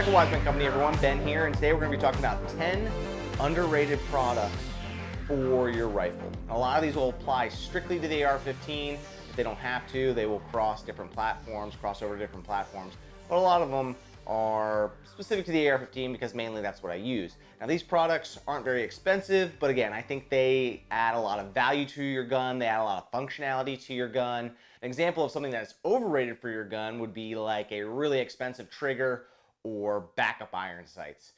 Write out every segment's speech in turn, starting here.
Welcome back to Wiseman Company, everyone. Ben here, and today we're going to be talking about 10 underrated products for your rifle. A lot of these will apply strictly to the AR-15. If they don't have to, they will cross over different platforms, but a lot of them are specific to the AR-15 because mainly that's what I use. Now, these products aren't very expensive, but again, I think they add a lot of value to your gun. They add a lot of functionality to your gun. An example of something that's overrated for your gun would be like a really expensive trigger or backup iron sights.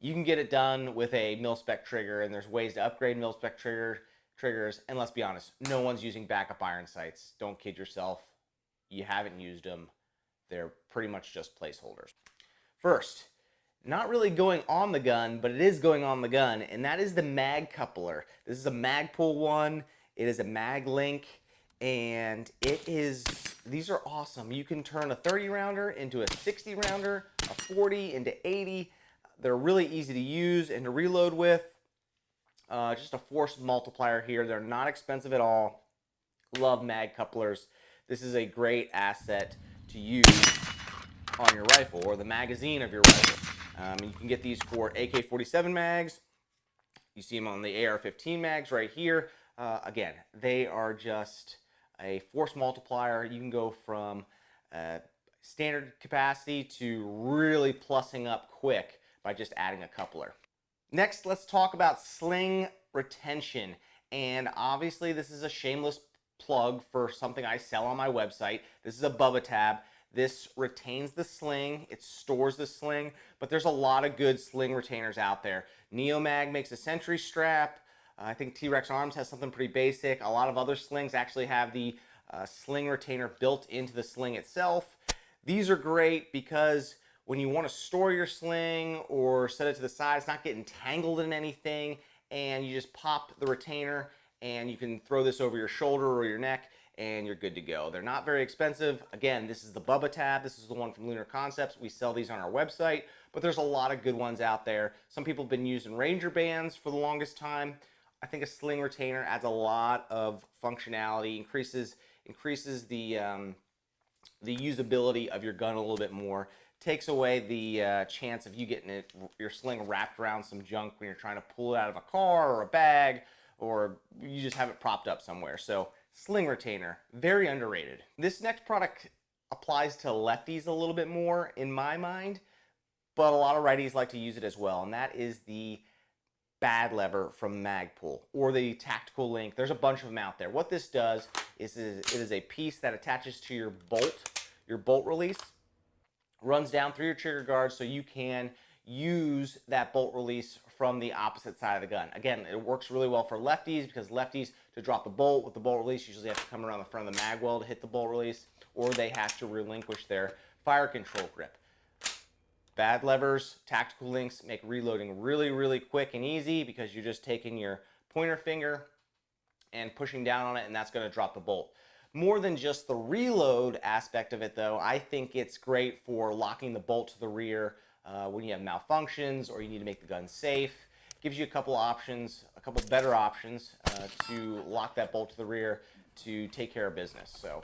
You can get it done with a mil-spec trigger, and there's ways to upgrade mil-spec triggers, and let's be honest, no one's using backup iron sights. Don't kid yourself. You haven't used them. They're pretty much just placeholders. First, not really going on the gun, but it is going on the gun, and that is the mag coupler. This is a Magpul one. It is a mag link, and these are awesome. You can turn a 30 rounder into a 60 rounder, a 40 into 80. They're really easy to use and to reload with. Just a force multiplier here. They're not expensive at all. Love mag couplers. This is a great asset to use on your rifle or the magazine of your rifle. You can get these for AK-47 mags. You see them on the AR-15 mags right here. Again, they are just a force multiplier. You can go from standard capacity to really plussing up quick by just adding a coupler. Next, let's talk about sling retention. And obviously, this is a shameless plug for something I sell on my website. This is a Bubba tab. This retains the sling, it stores the sling, but there's a lot of good sling retainers out there. Neomag makes a Sentry strap. I think T-Rex Arms has something pretty basic. A lot of other slings actually have the sling retainer built into the sling itself. These are great because when you want to store your sling or set it to the side, it's not getting tangled in anything, and you just pop the retainer and you can throw this over your shoulder or your neck and you're good to go. They're not very expensive. Again, this is the Bubba tab. This is the one from Lunar Concepts. We sell these on our website, but there's a lot of good ones out there. Some people have been using Ranger bands for the longest time. I think a sling retainer adds a lot of functionality, increases the usability of your gun a little bit more, takes away the chance of you getting your sling wrapped around some junk when you're trying to pull it out of a car or a bag, or you just have it propped up somewhere. So sling retainer, very underrated. This next product applies to lefties a little bit more in my mind, but a lot of righties like to use it as well, and that is the bad lever from Magpul or the tactical link. There's a bunch of them out there. What this does is it is a piece that attaches to your bolt release, runs down through your trigger guard so you can use that bolt release from the opposite side of the gun. Again, it works really well for lefties because lefties, to drop the bolt with the bolt release, usually have to come around the front of the mag well to hit the bolt release, or they have to relinquish their fire control grip. Bad levers, tactical links make reloading really, really quick and easy because you're just taking your pointer finger and pushing down on it, and that's going to drop the bolt. More than just the reload aspect of it, though, I think it's great for locking the bolt to the rear when you have malfunctions or you need to make the gun safe. It gives you a couple options, a couple better options to lock that bolt to the rear to take care of business. So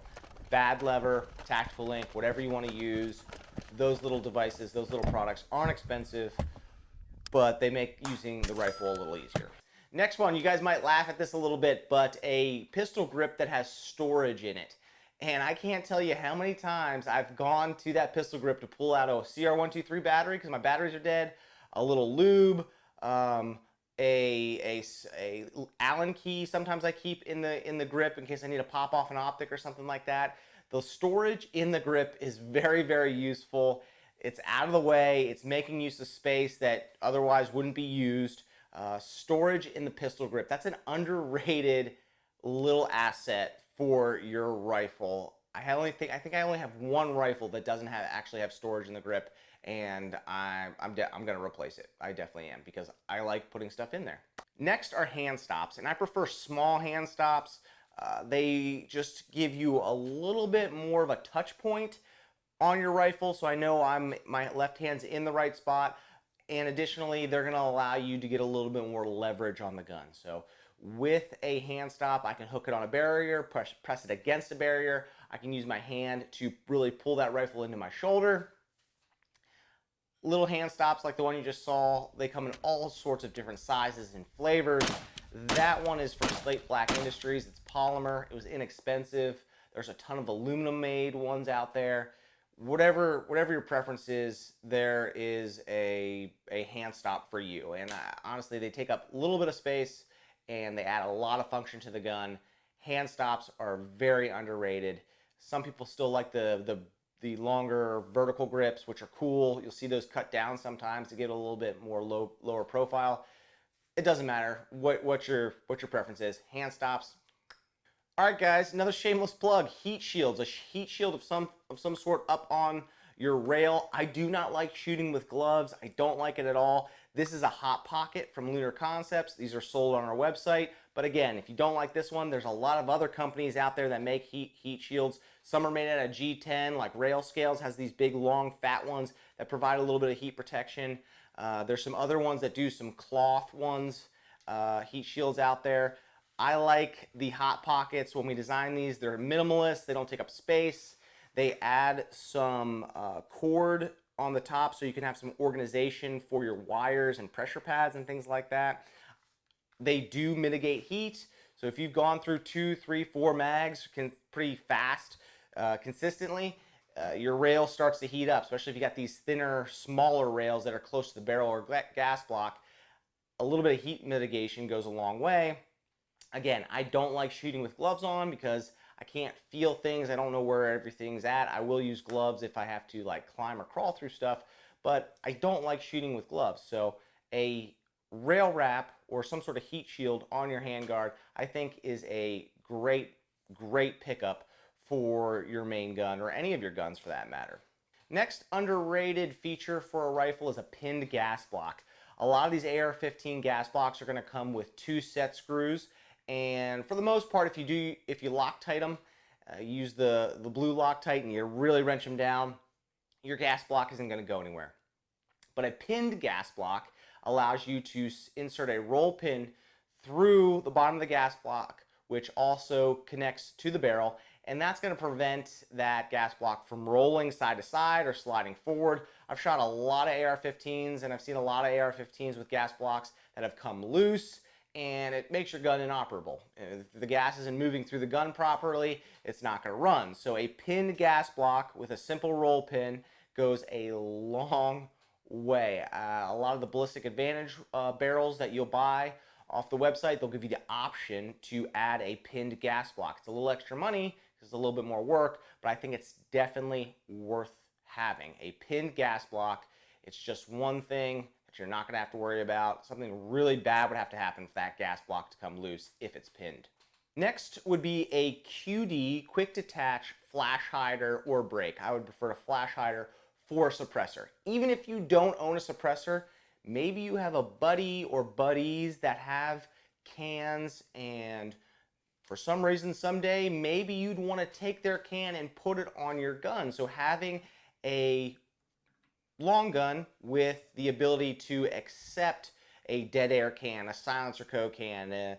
bad lever, tactical link, whatever you want to use, those little devices, those little products aren't expensive, but they make using the rifle a little easier. Next one, you guys might laugh at this a little bit, but a pistol grip that has storage in it. And I can't tell you how many times I've gone to that pistol grip to pull out a CR123 battery because my batteries are dead, a little lube, a Allen key sometimes I keep in the grip in case I need to pop off an optic or something like that. The storage in the grip is very, very useful. It's out of the way. It's making use of space that otherwise wouldn't be used. Storage in the pistol grip, that's an underrated little asset for your rifle. I think I only have one rifle that doesn't actually have storage in the grip, and I'm gonna replace it. I definitely am, because I like putting stuff in there. Next are hand stops, and I prefer small hand stops. They just give you a little bit more of a touch point on your rifle, so I know my left hand's in the right spot. And additionally, they're going to allow you to get a little bit more leverage on the gun. So with a hand stop, I can hook it on a barrier, press it against a barrier. I can use my hand to really pull that rifle into my shoulder. little hand stops like the one you just saw. They come in all sorts of different sizes and flavors. That one is from Slate Black Industries. It's polymer. It was inexpensive. There's a ton of aluminum made ones out there. Whatever your preference is, there is a hand stop for you. And honestly, they take up a little bit of space and they add a lot of function to the gun. Hand stops are very underrated. Some people still like the longer vertical grips, which are cool. You'll see those cut down sometimes to get a little bit more lower profile. It doesn't matter what your preference is. Hand stops. All right, guys, another shameless plug: heat shields. A heat shield of some sort up on your rail. I do not like shooting with gloves. I don't like it at all. This is a hot pocket from Lunar Concepts. These are sold on our website. But again, if you don't like this one, there's a lot of other companies out there that make heat shields. Some are made out of G10, like Rail Scales has these big, long, fat ones that provide a little bit of heat protection. There's some other ones that do some cloth ones, heat shields out there. I like the hot pockets. When we design these, they're minimalist. They don't take up space. They add some cord on the top so you can have some organization for your wires and pressure pads and things like that. They do mitigate heat. So if you've gone through 2, 3, 4 mags pretty fast, consistently, your rail starts to heat up, especially if you got these thinner, smaller rails that are close to the barrel or gas block. A little bit of heat mitigation goes a long way. Again, I don't like shooting with gloves on because I can't feel things. I don't know where everything's at. I will use gloves if I have to like climb or crawl through stuff, but I don't like shooting with gloves. So a rail wrap or some sort of heat shield on your handguard, I think is a great pickup for your main gun or any of your guns for that matter. Next underrated feature for a rifle is a pinned gas block. A lot of these AR-15 gas blocks are going to come with 2 set screws, and for the most part, if you Loctite them, use the blue Loctite and you really wrench them down, your gas block isn't going to go anywhere. But a pinned gas block allows you to insert a roll pin through the bottom of the gas block, which also connects to the barrel, and that's going to prevent that gas block from rolling side to side or sliding forward. I've shot a lot of AR-15s and I've seen a lot of AR-15s with gas blocks that have come loose, and it makes your gun inoperable. If the gas isn't moving through the gun properly, it's not going to run. So a pinned gas block with a simple roll pin goes a long way. A lot of the Ballistic Advantage barrels that you'll buy off the website, they'll give you the option to add a pinned gas block. It's a little extra money because it's a little bit more work, but I think it's definitely worth having. A pinned gas block, it's just one thing that you're not going to have to worry about. Something really bad would have to happen for that gas block to come loose if it's pinned. Next would be a QD, quick detach flash hider or brake. I would prefer a flash hider for a suppressor. Even if you don't own a suppressor, maybe you have a buddy or buddies that have cans, and for some reason someday maybe you'd want to take their can and put it on your gun. So having a long gun with the ability to accept a dead air can, a silencer co can,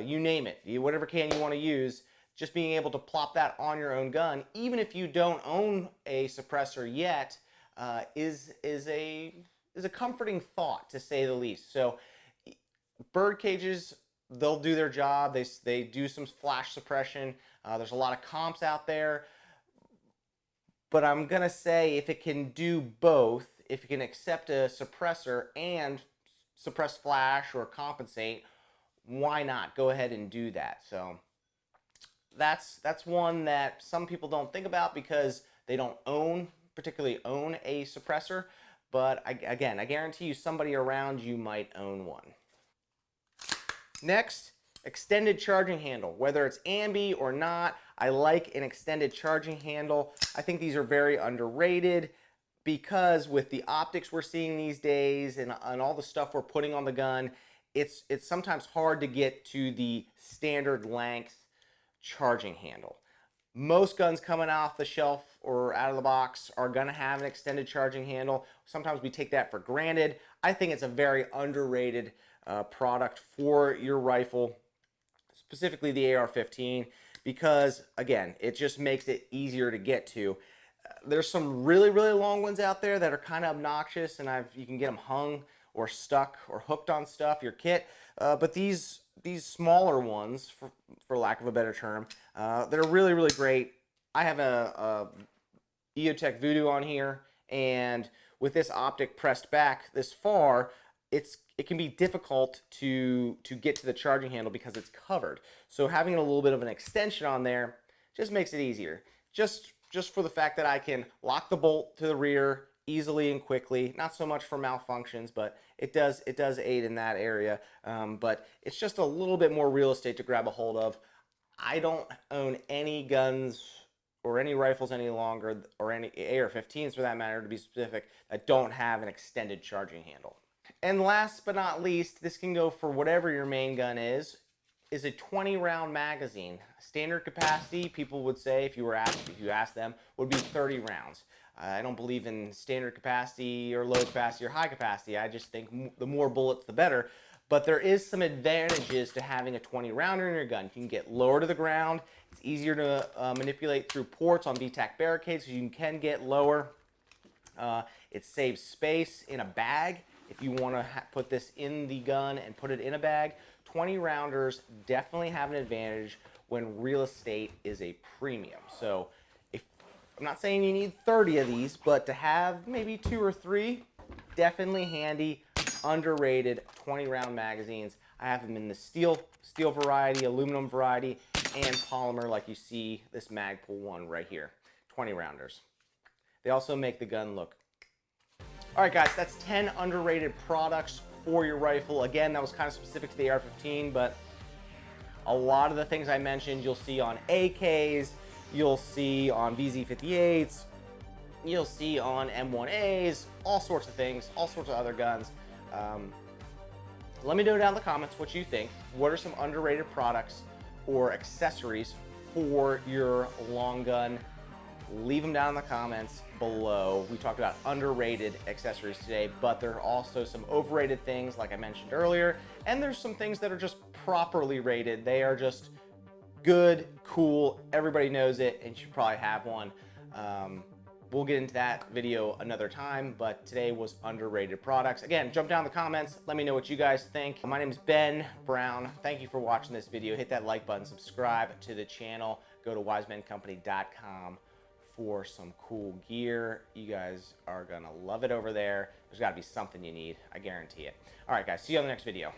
you name it, whatever can you want to use, just being able to plop that on your own gun, even if you don't own a suppressor yet, is a comforting thought, to say the least. So bird cages, they'll do their job. They do some flash suppression. There's a lot of comps out there, but I'm gonna say if it can do both, if it can accept a suppressor and suppress flash or compensate, why not go ahead and do that? So that's one that some people don't think about because they don't particularly own a suppressor. But again, I guarantee you somebody around you might own one. Next, extended charging handle. Whether it's ambi or not, I like an extended charging handle. I think these are very underrated because with the optics we're seeing these days and all the stuff we're putting on the gun, it's sometimes hard to get to the standard length charging handle. Most guns coming off the shelf or out of the box are going to have an extended charging handle. Sometimes we take that for granted. I think it's a very underrated product for your rifle, specifically the AR-15, because again, it just makes it easier to get to. There's some really, really long ones out there that are kind of obnoxious, and you can get them hung or stuck or hooked on stuff, your kit. But these smaller ones, for lack of a better term, they're really, really great. I have a EOTech Voodoo on here, and with this optic pressed back this far, it can be difficult to get to the charging handle because it's covered. So having a little bit of an extension on there just makes it easier. Just for the fact that I can lock the bolt to the rear easily and quickly. Not so much for malfunctions, but it does aid in that area. But it's just a little bit more real estate to grab a hold of. I don't own any guns or any rifles any longer, or any AR-15s for that matter, to be specific, that don't have an extended charging handle. And last but not least, this can go for whatever your main gun is a 20 round magazine. Standard capacity, people would say, if you asked them, would be 30 rounds. I don't believe in standard capacity or low capacity or high capacity. I just think the more bullets, the better. But there is some advantages to having a 20 rounder in your gun. You can get lower to the ground. It's easier to manipulate through ports on VTAC barricades, so you can get lower. It saves space in a bag. If you want to put this in the gun and put it in a bag, 20 rounders definitely have an advantage when real estate is a premium. So I'm not saying you need 30 of these, but to have maybe 2 or 3, definitely handy, underrated 20 round magazines. I have them in the steel variety, aluminum variety, and polymer, like you see this Magpul one right here, 20 rounders. They also make the gun look. All right, guys, that's 10 underrated products for your rifle. Again, that was kind of specific to the AR-15, but a lot of the things I mentioned you'll see on AKs, you'll see on VZ58s, you'll see on M1As, all sorts of things, all sorts of other guns. Let me know down in the comments what you think. What are some underrated products or accessories for your long gun? Leave them down in the comments below. We talked about underrated accessories today, but there are also some overrated things, like I mentioned earlier, and there's some things that are just properly rated. They are just good, cool, everybody knows it, and you should probably have one. We'll get into that video another time, but today was underrated products. Again, jump down in the comments. Let me know what you guys think. My name is Ben Brown. Thank you for watching this video. Hit that like button, subscribe to the channel. Go to wisemencompany.com for some cool gear. You guys are gonna love it over there. There's gotta be something you need, I guarantee it. All right, guys, see you on the next video.